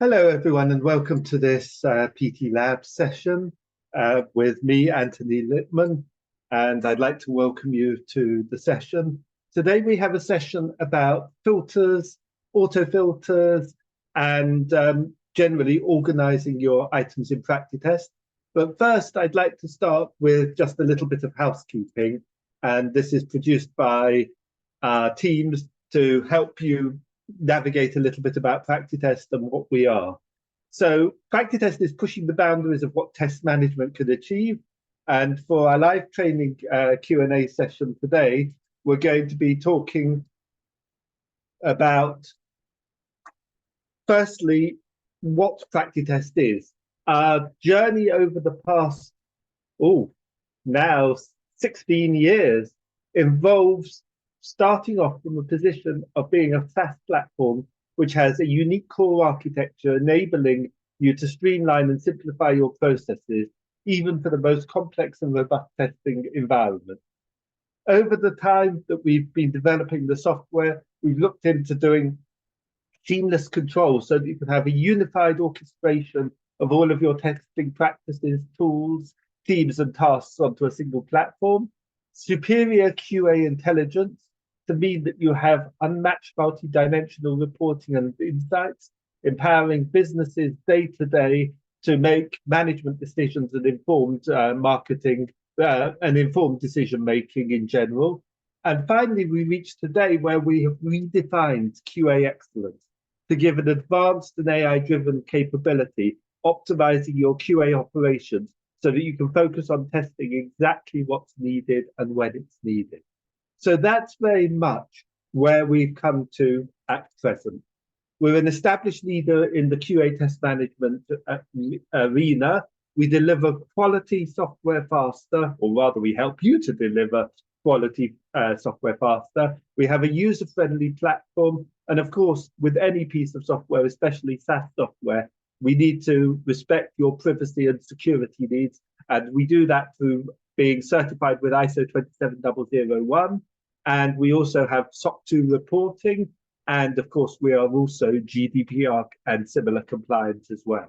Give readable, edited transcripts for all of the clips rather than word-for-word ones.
Hello, everyone, and welcome to this PT Lab session with me, Anthony Littman, and I'd like to welcome you to the session. Today we have a session about filters, auto-filters, and generally organizing your items in PractiTest. But first, I'd like to start with just a little bit of housekeeping, and this is produced by teams to help you navigate a little bit about PractiTest and what we are. So PractiTest is pushing the boundaries of what test management can achieve. And for our live training Q&A session today, we're going to be talking about, firstly, what PractiTest is. Our journey over the past, now 16 years involves starting off from a position of being a SaaS platform, which has a unique core architecture enabling you to streamline and simplify your processes, even for the most complex and robust testing environment. Over the time that we've been developing the software, we've looked into doing seamless control so that you can have a unified orchestration of all of your testing practices, tools, teams, and tasks onto a single platform, superior QA intelligence, to mean that you have unmatched multi-dimensional reporting and insights, empowering businesses day to day to make management decisions and informed marketing and informed decision making in general. And finally, we reach today where we have redefined QA excellence to give an advanced and AI-driven capability, optimizing your QA operations so that you can focus on testing exactly what's needed and when it's needed. So that's very much where we've come to at present. We're an established leader in the QA test management arena. We deliver quality software faster, or rather we help you to deliver quality software faster. We have a user-friendly platform. And of course, with any piece of software, especially SaaS software, we need to respect your privacy and security needs. And we do that through being certified with ISO 27001. And we also have SOC 2 reporting. And of course, we are also GDPR and similar compliance as well.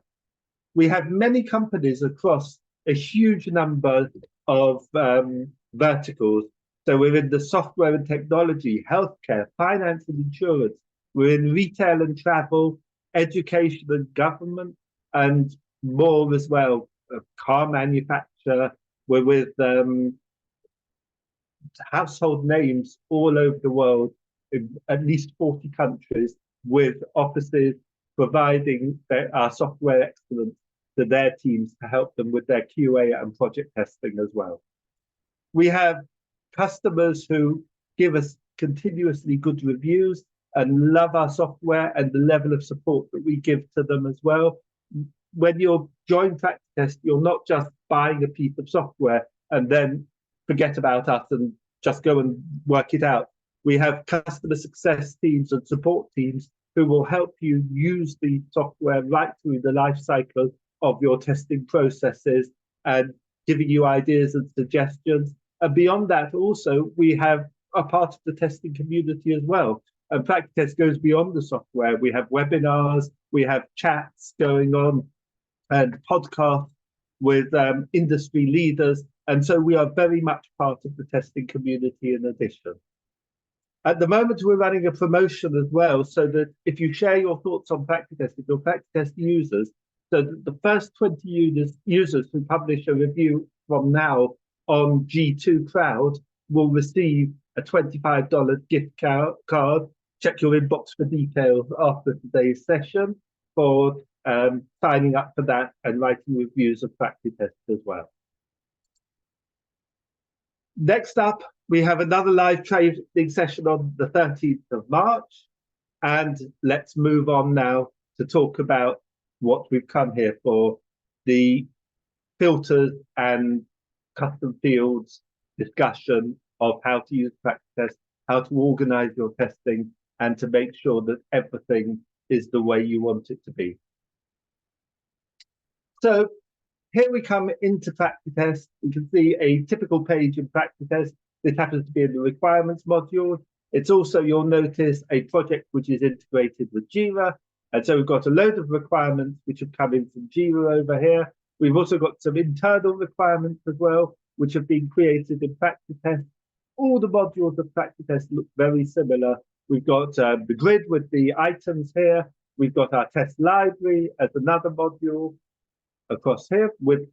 We have many companies across a huge number of verticals. So we're in the software and technology, healthcare, finance and insurance. We're in retail and travel, education and government, and more as well, car manufacturer. We're with household names all over the world, in at least 40 countries, with offices providing our software excellence to their teams to help them with their QA and project testing as well. We have customers who give us continuously good reviews and love our software and the level of support that we give to them as well. When you're joining PractiTest, you're not just buying a piece of software and then forget about us and just go and work it out. We have customer success teams and support teams who will help you use the software right through the life cycle of your testing processes and giving you ideas and suggestions. And beyond that, also, we have a part of the testing community as well. And PractiTest goes beyond the software. We have webinars, we have chats going on, and podcasts with industry leaders. And so we are very much part of the testing community in addition. At the moment, we're running a promotion as well, so that if you share your thoughts on PractiTest with your PractiTest users, so that the first 20 users who publish a review from now on G2 Crowd will receive a $25 gift card. Check your inbox for details after today's session for signing up for that and writing reviews of PractiTest as well. Next up, we have another live training session on the 13th of March. And let's move on now to talk about what we've come here for, the filters and custom fields discussion of how to use PractiTest, how to organize your testing, and to make sure that everything is the way you want it to be. So here we come into PractiTest. We can see a typical page in PractiTest. This happens to be in the requirements module. It's also, you'll notice, a project which is integrated with Jira. And so we've got a load of requirements which have come in from Jira over here. We've also got some internal requirements as well, which have been created in PractiTest. All the modules of PractiTest look very similar. We've got the grid with the items here. We've got our test library as another module across here with,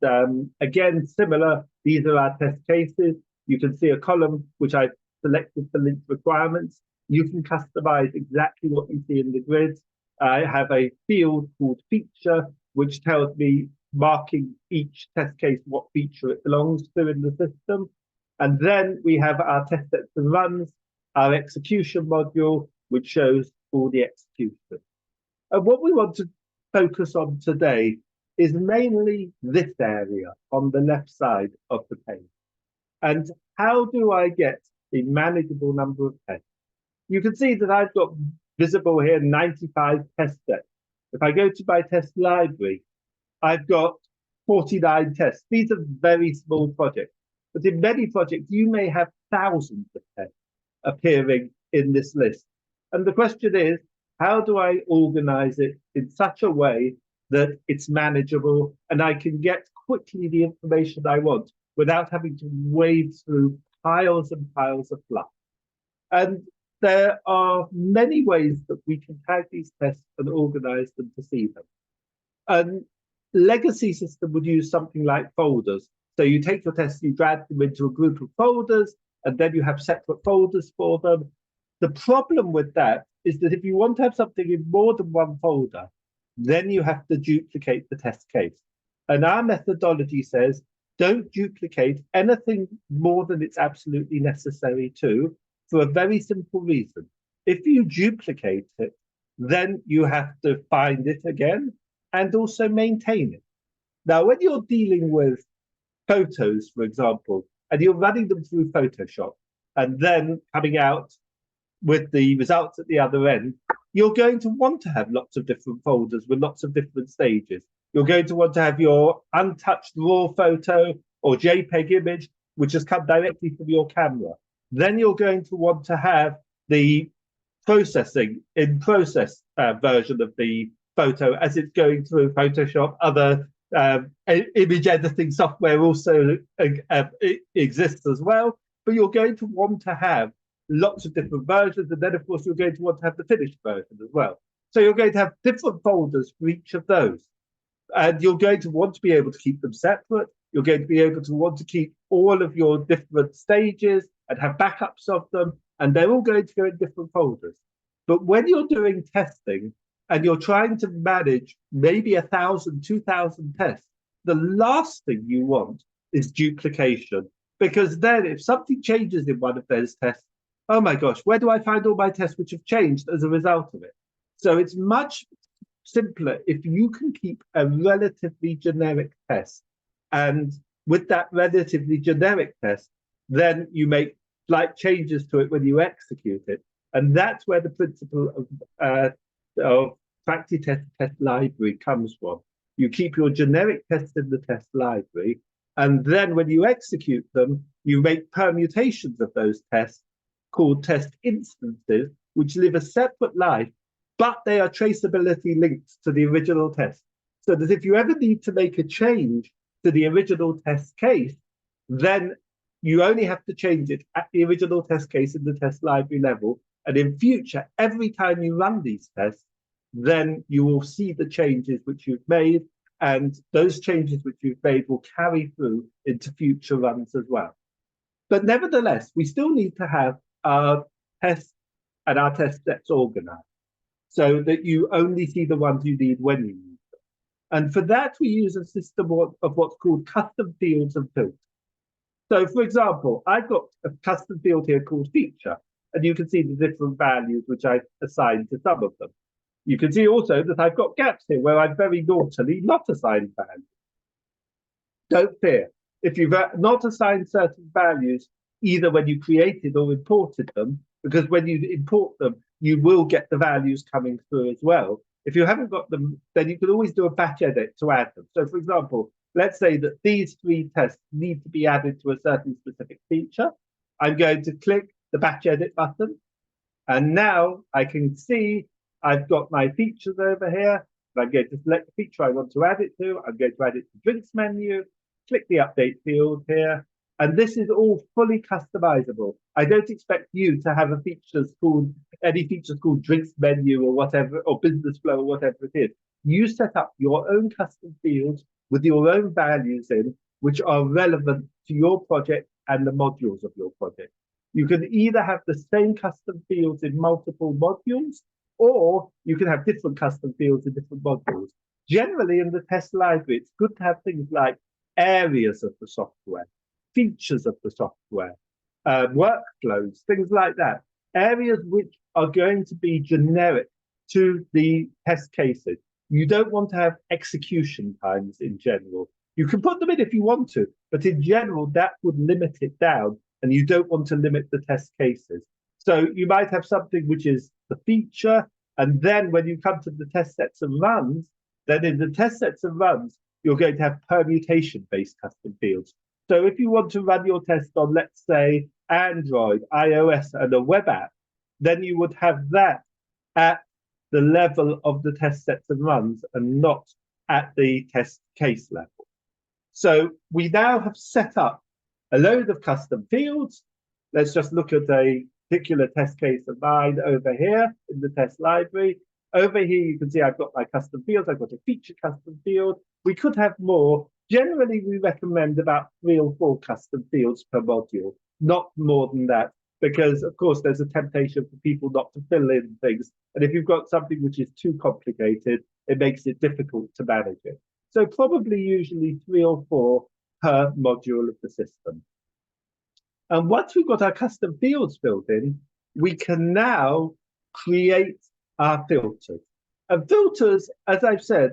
again, similar. These are our test cases. You can see a column which I've selected for linked requirements. You can customize exactly what you see in the grid. I have a field called feature, which tells me, marking each test case, what feature it belongs to in the system. And then we have our test sets and runs, our execution module, which shows all the execution. And what we want to focus on today is mainly this area on the left side of the page. And how do I get a manageable number of tests? You can see that I've got visible here 95 test sets. If I go to my test library, I've got 49 tests. These are very small projects, but in many projects, you may have thousands of tests appearing in this list. And the question is, how do I organize it in such a way that it's manageable and I can get quickly the information I want without having to wade through piles and piles of fluff? And there are many ways that we can tag these tests and organize them to see them. And legacy system would use something like folders. So you take your tests, you drag them into a group of folders, and then you have separate folders for them. The problem with that is that if you want to have something in more than one folder, then you have to duplicate the test case. And our methodology says, don't duplicate anything more than it's absolutely necessary to, for a very simple reason. If you duplicate it, then you have to find it again and also maintain it. Now, when you're dealing with photos, for example, and you're running them through Photoshop and then coming out with the results at the other end, you're going to want to have lots of different folders with lots of different stages. You're going to want to have your untouched raw photo or JPEG image, which has come directly from your camera. Then you're going to want to have the processing in process version of the photo as it's going through Photoshop. Other image editing software also exists as well, but you're going to want to have lots of different versions, and then of course you're going to want to have the finished version as well. So you're going to have different folders for each of those, and you're going to want to be able to keep them separate. You're going to be able to want to keep all of your different stages and have backups of them, and they're all going to go in different folders. But when you're doing testing and you're trying to manage maybe 1,000, 2,000 tests, the last thing you want is duplication, because then if something changes in one of those tests, oh my gosh, where do I find all my tests which have changed as a result of it? So it's much simpler if you can keep a relatively generic test. And with that relatively generic test, then you make slight changes to it when you execute it. And that's where the principle of PractiTest test library comes from. You keep your generic tests in the test library, and then when you execute them, you make permutations of those tests called test instances, which live a separate life, but they are traceability linked to the original test. So that if you ever need to make a change to the original test case, then you only have to change it at the original test case in the test library level. And in future, every time you run these tests, then you will see the changes which you've made, and those changes which you've made will carry through into future runs as well. But nevertheless, we still need to have our tests and our test sets organized so that you only see the ones you need when you need them. And for that, we use a system of what's called custom fields and filters. So, for example, I've got a custom field here called feature, and you can see the different values which I've assigned to some of them. You can see also that I've got gaps here where I've very naughtily not assigned values. Don't fear. If you've not assigned certain values, either when you created or imported them, because when you import them, you will get the values coming through as well. If you haven't got them, then you can always do a batch edit to add them. So, for example, let's say that these 3 tests need to be added to a certain specific feature. I'm going to click the batch edit button, and now I can see I've got my features over here. I'm going to select the feature I want to add it to. I'm going to add it to drinks menu, click the update field here. And this is all fully customizable. I don't expect you to have any features called drinks menu or whatever, or business flow or whatever it is. You set up your own custom fields with your own values in, which are relevant to your project and the modules of your project. You can either have the same custom fields in multiple modules, or you can have different custom fields in different modules. Generally, in the test library, it's good to have things like areas of the software, features of the software, workflows, things like that. Areas which are going to be generic to the test cases. You don't want to have execution times in general. You can put them in if you want to, but in general, that would limit it down, and you don't want to limit the test cases. So you might have something which is the feature, and then when you come to the test sets and runs, then in the test sets and runs, you're going to have permutation-based custom fields. So if you want to run your test on, let's say, Android, iOS, and a web app, then you would have that at the level of the test sets and runs and not at the test case level. So we now have set up a load of custom fields. Let's just look at a particular test case of mine over here in the test library. Over here, you can see I've got my custom fields. I've got a feature custom field. We could have more. Generally, we recommend about 3 or 4 custom fields per module, not more than that, because, of course, there's a temptation for people not to fill in things. And if you've got something which is too complicated, it makes it difficult to manage it. So probably usually 3 or 4 per module of the system. And once we've got our custom fields filled in, we can now create our filters. And filters, as I've said,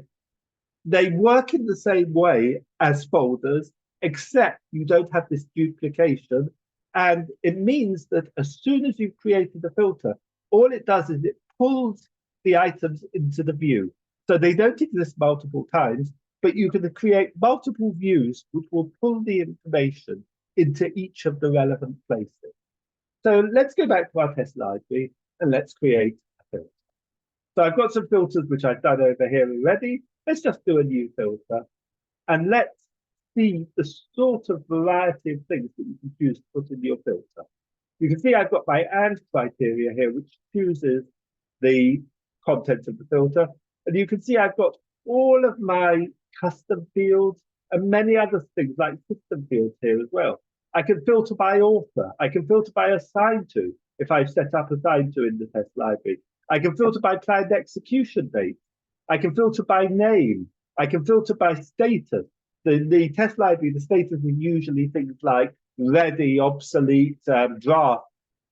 they work in the same way as folders, except you don't have this duplication. And it means that as soon as you've created a filter, all it does is it pulls the items into the view. So they don't exist multiple times, but you can create multiple views which will pull the information into each of the relevant places. So let's go back to our test library and let's create a filter. So I've got some filters which I've done over here already. Let's just do a new filter and let's see the sort of variety of things that you can choose to put in your filter. You can see I've got my AND criteria here, which chooses the content of the filter. And you can see I've got all of my custom fields and many other things like system fields here as well. I can filter by author. I can filter by assigned to, if I've set up assigned to in the test library. I can filter by planned execution date. I can filter by name. I can filter by status. The test library, the status are usually things like ready, obsolete, draft,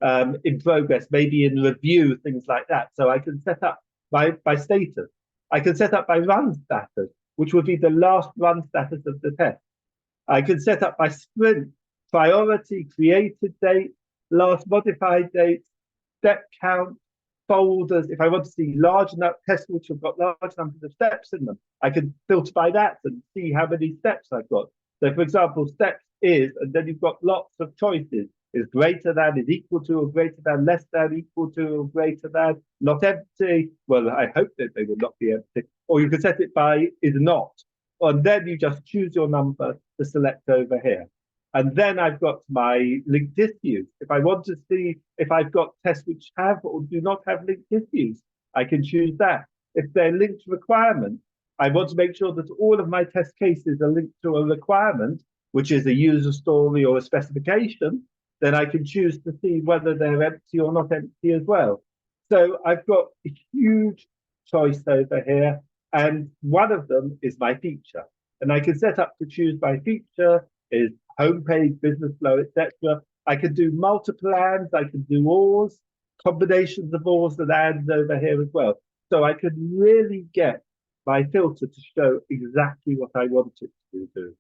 in progress, maybe in review, things like that. So I can set up by status. I can set up by run status, which would be the last run status of the test. I can set up by sprint, priority, created date, last modified date, step count, folders. If I want to see large enough tests which have got large numbers of steps in them, I can filter by that and see how many steps I've got. So for example, steps is, and then you've got lots of choices, is greater than, is equal to, or greater than, less than, equal to, or greater than, not empty. Well, I hope that they will not be empty. Or you can set it by is not. And then you just choose your number to select over here. And then I've got my linked issues. If I want to see if I've got tests which have or do not have linked issues, I can choose that. If they're linked requirements, I want to make sure that all of my test cases are linked to a requirement, which is a user story or a specification, then I can choose to see whether they're empty or not empty as well. So I've got a huge choice over here, and one of them is my feature. And I can set up to choose my feature is homepage, business flow, etc. I can do multiple ands, I can do ors, combinations of ors and ands over here as well. So I can really get my filter to show exactly what I want it to do.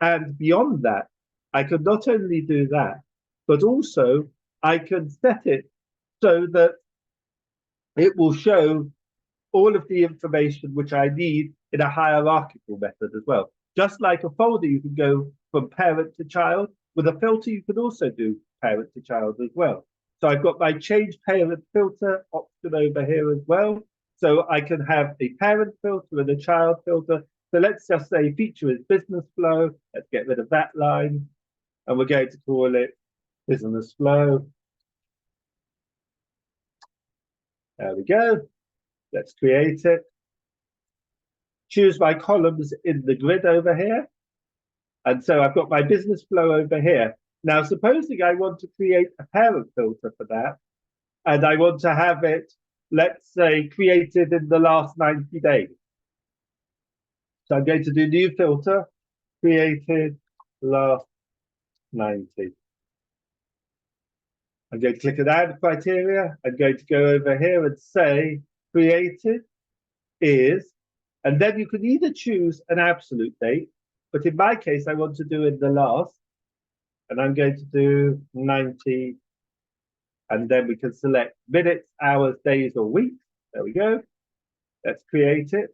And beyond that, I can not only do that, but also I can set it so that it will show all of the information which I need in a hierarchical method as well. Just like a folder, you can go from parent to child. With a filter, you can also do parent to child as well. So I've got my change parent filter option over here as well. So I can have a parent filter and a child filter. So let's just say feature is business flow. Let's get rid of that line. And we're going to call it business flow. There we go. Let's create it. Choose my columns in the grid over here. And so I've got my business flow over here. Now, supposing I want to create a parent filter for that, and I want to have it, let's say, created in the last 90 days. So I'm going to do new filter, created last 90. I'm going to click on add criteria. I'm going to go over here and say created is, and then you can either choose an absolute date, but in my case, I want to do in the last, and I'm going to do 90, and then we can select minutes, hours, days, or weeks. There we go. Let's create it.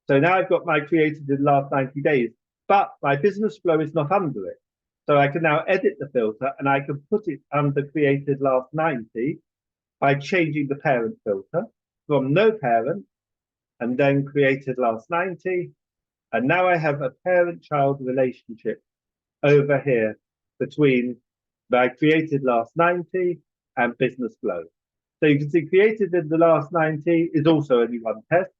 So now I've got my created in the last 90 days, but my business flow is not under it. So I can now edit the filter and I can put it under created last 90 by changing the parent filter from no parent and then created last 90. And now I have a parent-child relationship over here between my created last 90 and business flow. So you can see created in the last 90 is also only one test,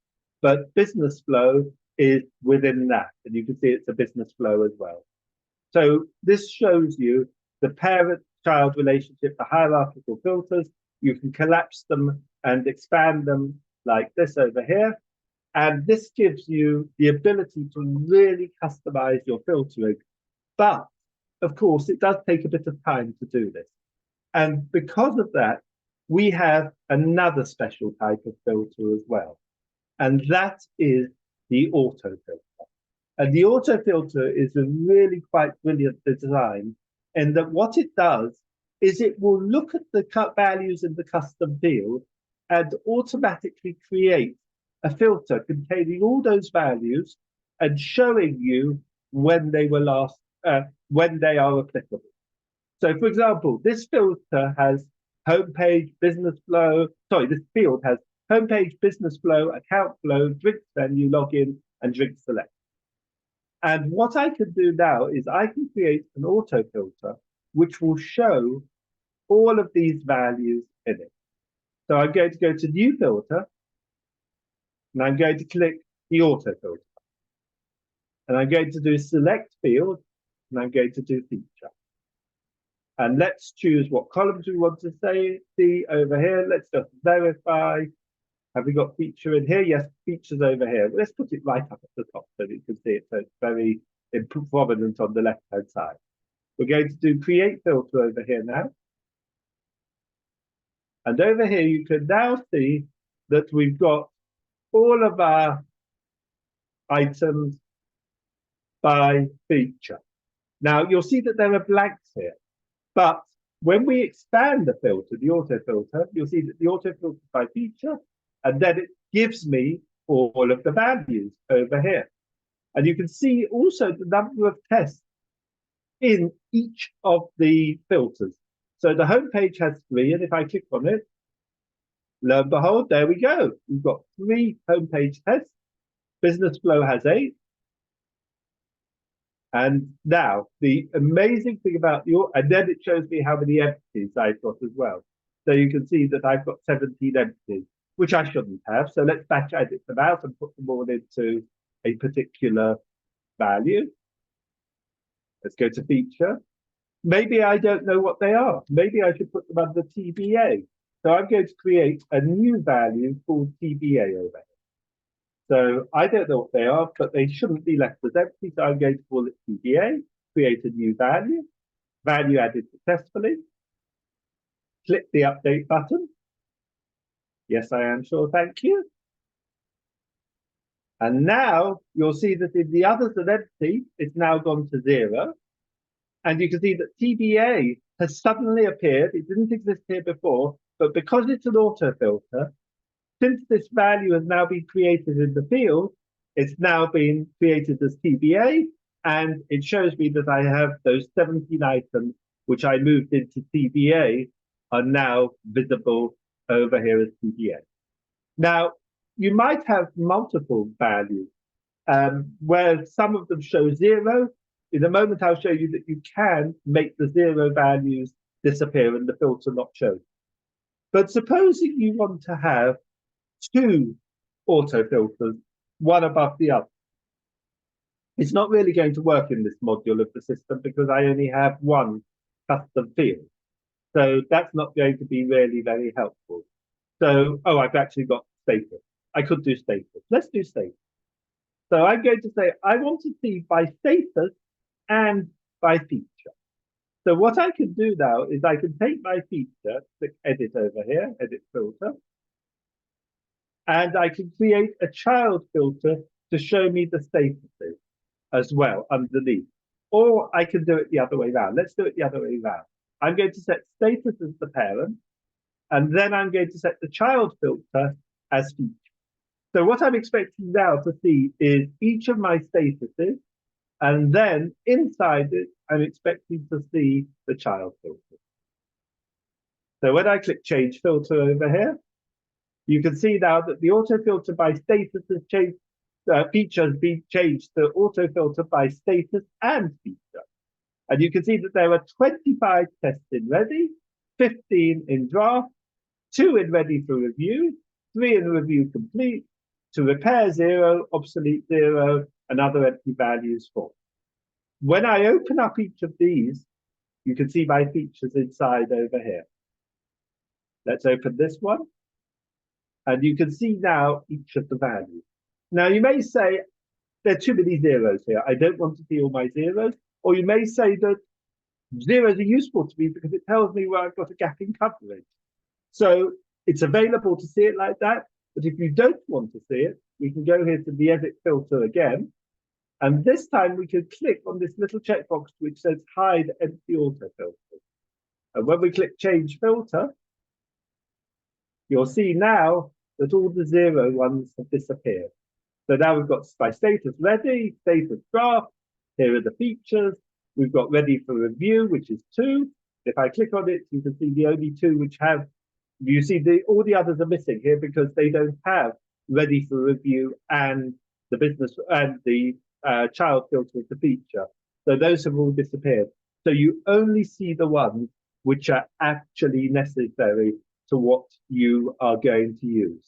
but business flow is within that. And you can see it's a business flow as well. So this shows you the parent-child relationship, the hierarchical filters. You can collapse them and expand them like this over here. And this gives you the ability to really customize your filtering. But of course, it does take a bit of time to do this. And because of that, we have another special type of filter as well. And that is the auto filter. And the auto filter is a really quite brilliant design in that what it does is it will look at the values in the custom field and automatically create a filter containing all those values and showing you when they were last, when they are applicable. So for example, this filter has homepage, business flow, sorry, this field has homepage, business flow, account flow, drinks venue, login, and drink select. And what I can do now is I can create an auto filter which will show all of these values in it. So I'm going to go to new filter and I'm going to click the auto filter. And I'm going to do select field and I'm going to do feature. And let's choose what columns we want to see over here. Let's just verify. Have we got feature in here? Yes, features over here. Let's put it right up at the top so that you can see it. So it's very prominent on the left-hand side. We're going to do create filter over here now. And over here, you can now see that we've got all of our items by feature. Now, you'll see that there are blanks here. But when we expand the filter, the auto filter, you'll see that the auto filter is by feature. And then it gives me all of the values over here. And you can see also the number of tests in each of the filters. So the home page has 3, and if I click on it, lo and behold, there we go. We've got 3 homepage tests. Business flow has 8. And now the amazing thing about and then it shows me how many empties I've got as well. So you can see that I've got 17 empties, which I shouldn't have. So let's batch edit them out and put them all into a particular value. Let's go to feature. Maybe I don't know what they are. Maybe I should put them under TBA. So I'm going to create a new value called TBA over here. So I don't know what they are, but they shouldn't be left as empty. So I'm going to call it TBA, create a new value, value added successfully. Click the update button. Yes, I am sure, thank you. And now you'll see that in the others and empty, it's now gone to 0. And you can see that TBA has suddenly appeared. It didn't exist here before, but because it's an auto filter, since this value has now been created in the field, it's now been created as TBA, and it shows me that I have those 17 items which I moved into TBA, are now visible over here as TBA. Now, you might have multiple values where some of them show zero. In a moment, I'll show you that you can make the zero values disappear and the filter not show. But supposing you want to have two auto filters, one above the other. It's not really going to work in this module of the system because I only have one custom field. So that's not going to be really very helpful. So, oh, I've actually got status. I could do status. Let's do status. So I'm going to say, I want to see by status and by feature. So what I can do now is I can take my feature, click edit over here, edit filter, and I can create a child filter to show me the statuses as well underneath. Or I can do it the other way around. Let's do it the other way around. I'm going to set status as the parent, and then I'm going to set the child filter as feature. So what I'm expecting now to see is each of my statuses, and then inside it, I'm expecting to see the child filter. So when I click change filter over here, you can see now that the auto filter by status has changed, feature has been changed to auto filter by status and feature. And you can see that there are 25 tests in ready, 15 in draft, 2 in ready for review, 3 in review complete, to repair 0, obsolete 0, and other empty values 4. When I open up each of these, you can see my features inside over here. Let's open this one. And you can see now each of the values. Now you may say, there are too many zeros here. I don't want to see all my zeros. Or you may say that zeros are useful to me because it tells me where I've got a gap in coverage. So it's available to see it like that. But if you don't want to see it, we can go here to the edit filter again. And this time we can click on this little checkbox which says hide empty auto filters. And when we click change filter, you'll see now that all the zero ones have disappeared. So now we've got by status ready, status draft. Here are the features. We've got ready for review, which is 2. If I click on it, you can see the only 2 which have, you see all the others are missing here because they don't have ready for review and the business and the child filter as the feature. So those have all disappeared. So you only see the ones which are actually necessary to what you are going to use.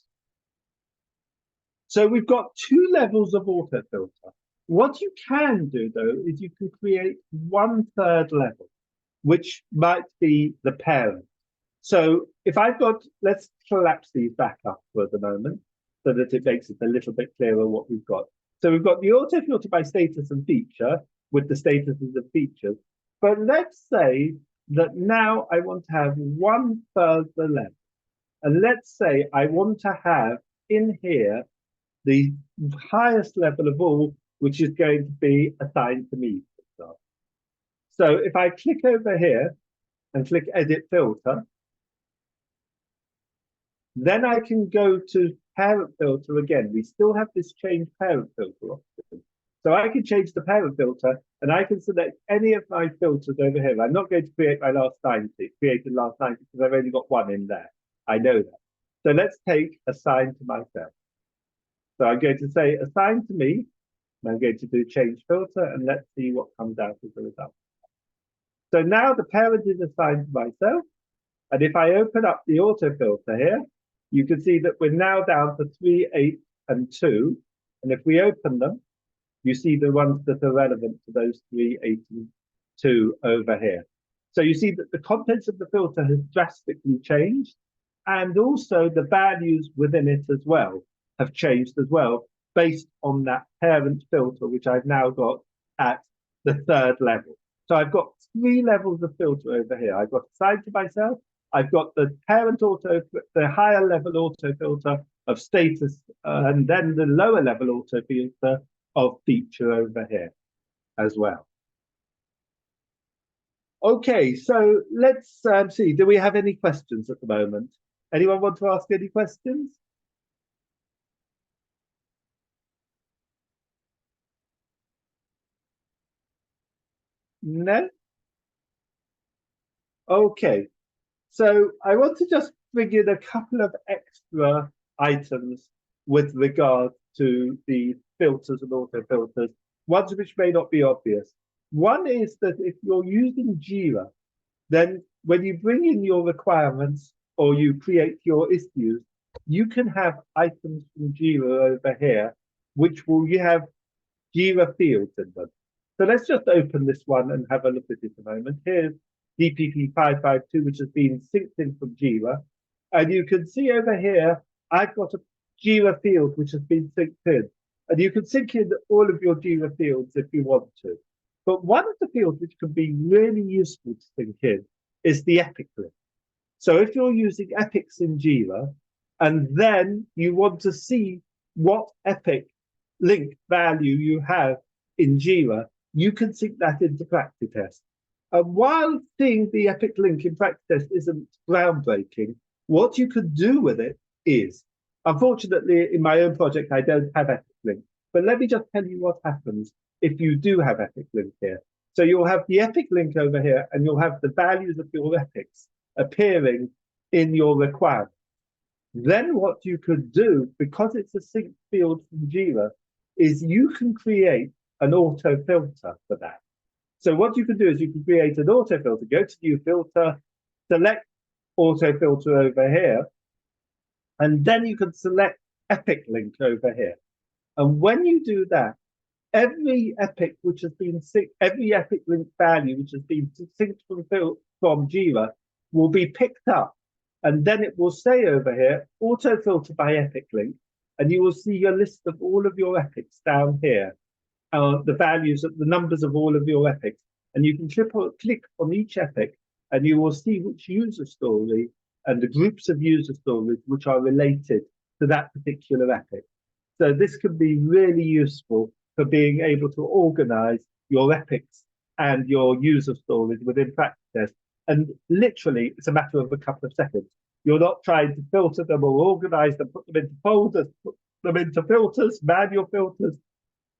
So we've got 2 levels of autofilter. What you can do, though, is you can create 1/3 level, which might be the parent. So if I've got, let's collapse these back up for the moment so that it makes it a little bit clearer what we've got. So we've got the autofilter by status and feature with the statuses and features. But let's say that now I want to have 1/3 the level. And let's say I want to have in here the highest level of all, which is going to be assigned to me. So if I click over here and click edit filter, then I can go to parent filter again. We still have this change parent filter option. So I can change the parent filter and I can select any of my filters over here. I'm not going to create my last 90, created last 90 because I've only got one in there. I know that. So let's take assign to myself. So I'm going to say assign to me, and I'm going to do change filter, and let's see what comes out as a result. So now the parent is assigned to myself, and if I open up the auto filter here, you can see that we're now down to 3, 8, and 2. And if we open them, you see the ones that are relevant to those 3, 8, and 2 over here. So you see that the contents of the filter has drastically changed, and also the values within it as well have changed as well, based on that parent filter, which I've now got at the 3rd level. So I've got 3 levels of filter over here. I've got assigned to myself, I've got the parent auto, the higher level auto filter of status, and then the lower level auto filter of feature over here as well. Okay, so let's see, do we have any questions at the moment? Anyone want to ask any questions? No? Okay, so I want to just bring in a couple of extra items with regard to the filters and auto filters, ones which may not be obvious. One is that if you're using Jira, then when you bring in your requirements or you create your issues, you can have items from Jira over here, which will you have Jira fields in them. So let's just open this one and have a look at it a moment. Here's DPP 552, which has been synced in from Jira. And you can see over here, I've got a Jira field which has been synced in. And you can sync in all of your Jira fields if you want to. But one of the fields which can be really useful to sync in is the epic link. So if you're using epics in Jira, and then you want to see what epic link value you have in Jira, you can sync that into PractiTest. And while seeing the epic link in PractiTest isn't groundbreaking, what you could do with it is, unfortunately, in my own project, I don't have epic link. But let me just tell you what happens if you do have epic link here. So you'll have the epic link over here, and you'll have the values of your epics appearing in your requirement. Then what you could do, because it's a synced field from Jira, is you can create an auto filter for that. So what you can do is you can create an auto filter, go to new filter, select auto filter over here, and then you can select epic link over here. And when you do that, every epic which has been synced, every epic link value which has been synced from Jira will be picked up. And then it will say over here, auto filter by epic link, and you will see your list of all of your epics down here, the values, the numbers of all of your epics. And you can click on each epic, and you will see which user story and the groups of user stories which are related to that particular epic. So this can be really useful for being able to organize your epics and your user stories within PractiTest. And literally, it's a matter of a couple of seconds. You're not trying to filter them or organize them, put them into folders, put them into filters, manual filters.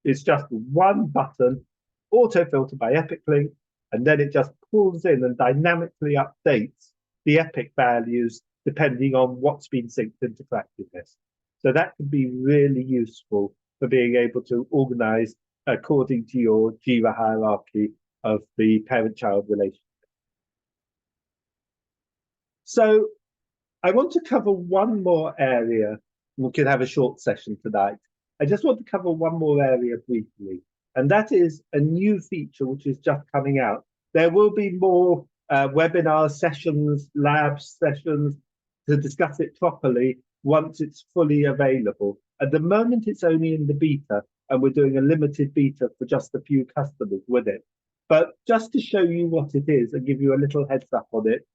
It's just one button, auto filter by epic link, and then it just pulls in and dynamically updates the epic values depending on what's been synced into PractiTest. So that can be really useful for being able to organize according to your Jira hierarchy of the parent-child relationship. So I want to cover one more area. We could have a short session tonight. I just want to cover one more area briefly, and that is a new feature which is just coming out. There will be more webinar sessions, lab sessions to discuss it properly once it's fully available. At the moment, it's only in the beta, and we're doing a limited beta for just a few customers with it. But just to show you what it is and give you a little heads up on it,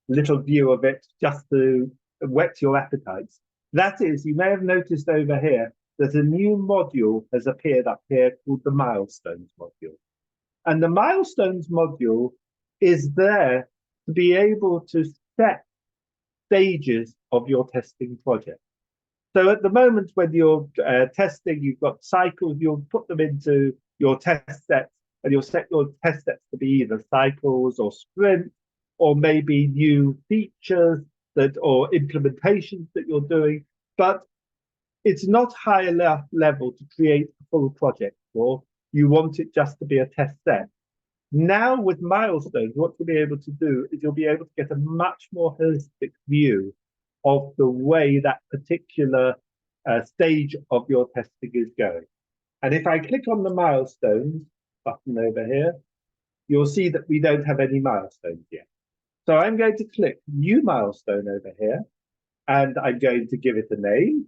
little view of it, just to whet your appetites. That is, you may have noticed over here that a new module has appeared up here called the milestones module. And the milestones module is there to be able to set stages of your testing project. So at the moment, when you're testing, you've got cycles, you'll put them into your test sets, and you'll set your test sets to be either cycles or sprints, or maybe new features that or implementations that you're doing. But it's not high enough level to create a full project for. You want it just to be a test set. Now with milestones, what you'll be able to do is you'll be able to get a much more holistic view of the way that particular stage of your testing is going. And if I click on the milestones button over here, you'll see that we don't have any milestones yet. So I'm going to click new milestone over here, and I'm going to give it a name.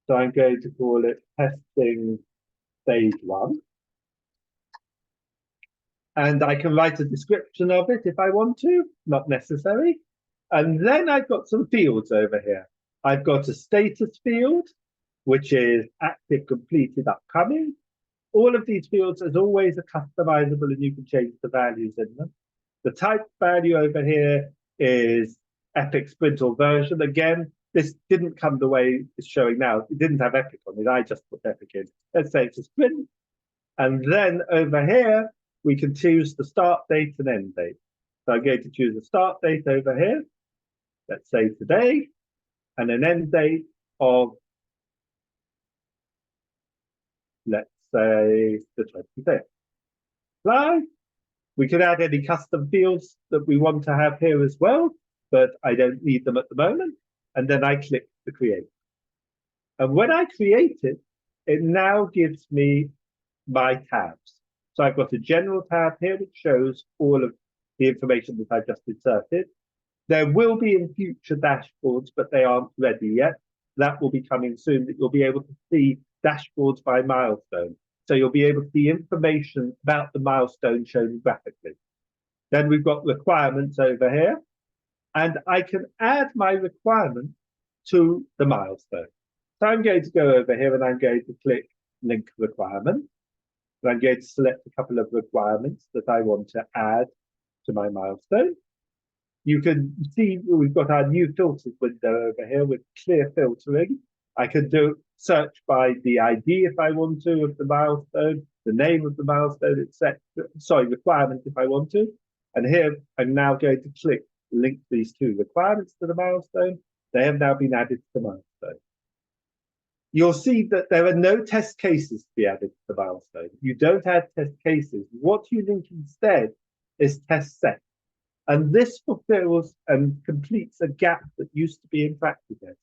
So I'm going to call it testing stage 1. And I can write a description of it if I want to, not necessary. And then I've got some fields over here. I've got a status field, which is active, completed, upcoming. All of these fields, as always, are customizable and you can change the values in them. The type value over here is epic sprint or version. Again, this didn't come the way it's showing now. It didn't have epic on it. I just put epic in. Let's say it's a sprint. And then over here, we can choose the start date and end date. So I'm going to choose a start date over here. Let's say today, and an end date of, let's say, the 25th. Apply. We can add any custom fields that we want to have here as well, but I don't need them at the moment. And then I click the create. And when I create it, it now gives me my tabs. So I've got a general tab here, which shows all of the information that I've just inserted. There will be in future dashboards, but they aren't ready yet. That will be coming soon, that you'll be able to see dashboards by milestone. So you'll be able to see information about the milestone shown graphically. Then we've got requirements over here, and I can add my requirement to the milestone. So I'm going to go over here and I'm going to click link requirement. And I'm going to select a couple of requirements that I want to add to my milestone. You can see we've got our new filters window over here with clear filtering. I can do search by the ID if I want to of the milestone, the name of the milestone, etc. Sorry, requirement if I want to. And here I'm now going to click link these two requirements to the milestone. They have now been added to the milestone. You'll see that there are no test cases to be added to the milestone. You don't add test cases. What you link instead is test set. And this fulfills and completes a gap that used to be in PractiTest,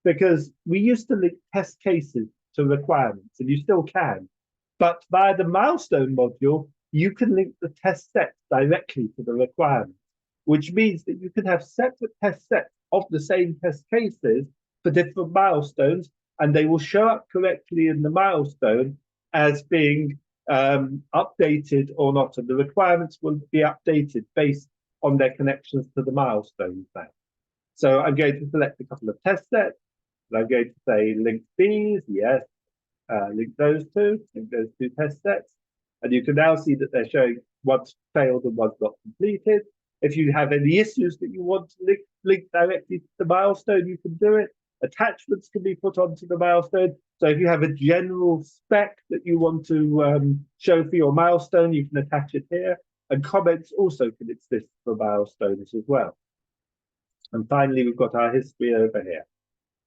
because we used to link test cases to requirements, and you still can. But via the milestone module, you can link the test sets directly to the requirements, which means that you can have separate test sets of the same test cases for different milestones, and they will show up correctly in the milestone as being updated or not. And the requirements will be updated based on their connections to the milestones now. So I'm going to select a couple of test sets. And I'm going to say link these, yes, link those two test sets. And you can now see that they're showing one's failed and one's not completed. If you have any issues that you want to link directly to the milestone, you can do it. Attachments can be put onto the milestone. So if you have a general spec that you want to show for your milestone, you can attach it here. And comments also can exist for milestones as well. And finally, we've got our history over here.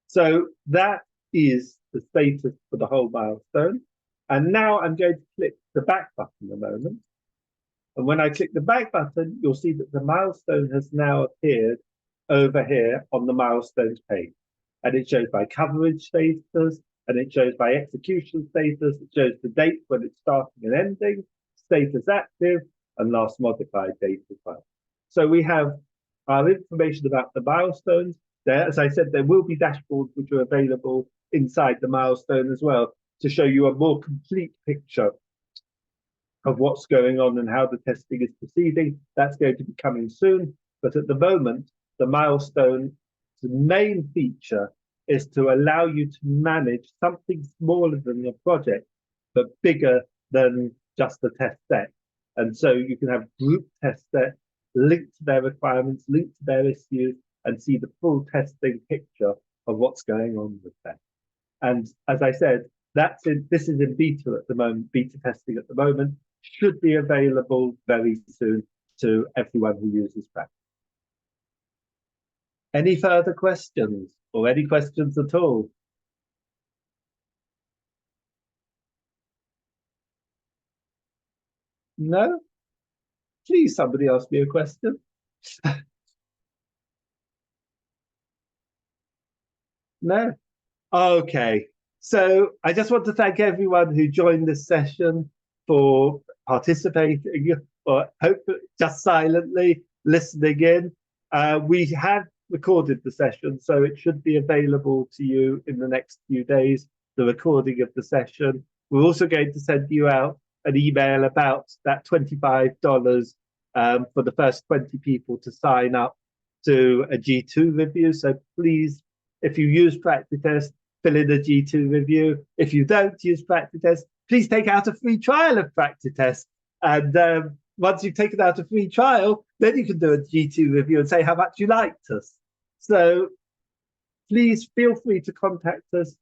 So that is the status for the whole milestone. And now I'm going to click the back button a moment. And when I click the back button, you'll see that the milestone has now appeared over here on the milestones page. And it shows by coverage status, and it shows by execution status, it shows the date when it's starting and ending, status active, and last modified date as well. So we have our information about the milestones. There, as I said, there will be dashboards which are available inside the milestone as well to show you a more complete picture of what's going on and how the testing is proceeding. That's going to be coming soon. But at the moment, the milestone, the main feature is to allow you to manage something smaller than your project, but bigger than just the test set. And so you can have group test sets linked to their requirements, linked to their issues, and see the full testing picture of what's going on with them. And as I said, this is in beta at the moment, beta testing at the moment, should be available very soon to everyone who uses Practice. Any further questions or any questions at all? No? Please, somebody ask me a question. No? Okay. So I just want to thank everyone who joined this session for participating, or hopefully just silently listening in. We have recorded the session, so it should be available to you in the next few days, the recording of the session. We're also going to send you out an email about that $25 for the first 20 people to sign up to a G2 review. So please, if you use PractiTest, fill in a G2 review. If you don't use PractiTest, please take out a free trial of PractiTest. And once you've taken out a free trial, then you can do a G2 review and say how much you liked us. So please feel free to contact us.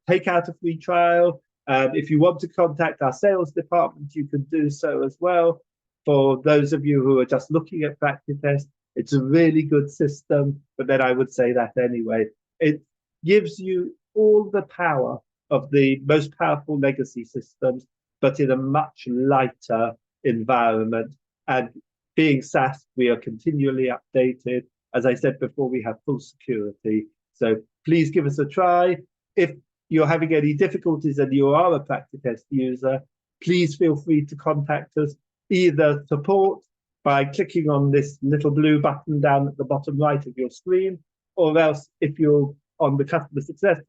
Take out a free trial. If you want to contact our sales department, you can do so as well. for those of you who are just looking at PractiTest, it's a really good system, but then I would say that anyway. It gives you all the power of the most powerful legacy systems, but in a much lighter environment. And being SaaS, we are continually updated. As I said before, we have full security. So please give us a try. If you're having any difficulties and you are a PractiTest user, please feel free to contact us, either support by clicking on this little blue button down at the bottom right of your screen, or else if you're on the customer success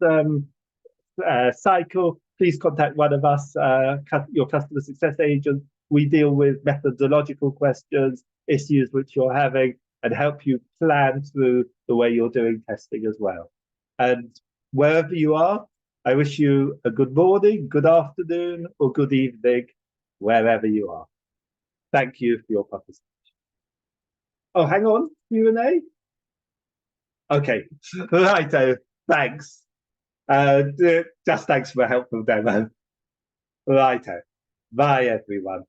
cycle, please contact one of us, your customer success agent. We deal with methodological questions, issues which you're having, and help you plan through the way you're doing testing as well. And wherever you are, I wish you a good morning, good afternoon, or good evening, wherever you are. Thank you for your participation. Oh, hang on, Q&A? Okay, righto, thanks. Just thanks for a helpful demo. Righto. Bye, everyone.